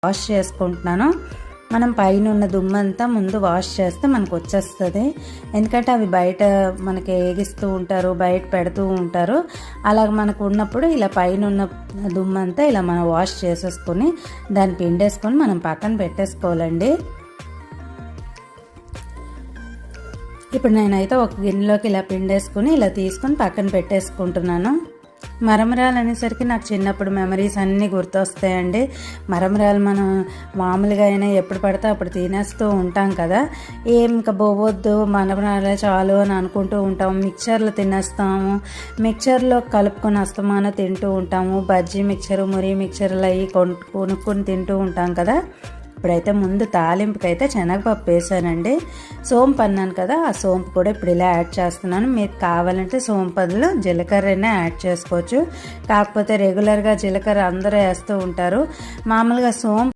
Wash చేసుకుంటున్నాను. మనం పైన ఉన్న దుమ్మంతా ముందు వాష్ చేస్తే మనకు వచ్చేస్తుంది. ఎందుకంటే అవి బయట మనకి ఏగిస్తూ ఉంటారు, బయట పెడుతూ ఉంటారు. అలాగ మనకు ఉన్నప్పుడు ఇలా పైన ఉన్న దుమ్మంతా ఇలా మనం వాష్ చేసేసుకొని దాన్ని పిండేసుకొని మనం పక్కన పెట్టేసుకోవాలండి. ఇప్పుడు నేనైతే ఒక గిన్నెలోకి ఇలా పిండేసుకుని ఇలా తీసుకొని పక్కన పెట్టేసుకుంటున్నాను. మరమరాలు అనేసరికి నాకు చిన్నప్పుడు మెమరీస్ అన్నీ గుర్తొస్తాయండి. మరమరాలు మనం మామూలుగా అయినా ఎప్పుడు పడితే అప్పుడు తినేస్తూ ఉంటాం కదా. ఇంకా పోవద్దు, మరమరాలే చాలు అని అనుకుంటూ ఉంటాము. మిక్చర్లు తినేస్తాము, మిక్చర్లో కలుపుకొని అస్తమానం తింటూ ఉంటాము. బజ్జీ మిక్చరు, మురి మిక్చర్లు అవి కొనుక్కొని తింటూ ఉంటాం కదా. ఇప్పుడైతే ముందు తాలింపుకి అయితే శనగపప్పు వేసానండి. సోంపు అన్నాను కదా, ఆ సోంపు కూడా ఇప్పుడు ఇలా యాడ్ చేస్తున్నాను. మీకు కావాలంటే సోంపు బదులు జీలకర్రనే యాడ్ చేసుకోవచ్చు. కాకపోతే రెగ్యులర్గా జీలకర్ర అందరూ వేస్తూ ఉంటారు. మామూలుగా సోంపు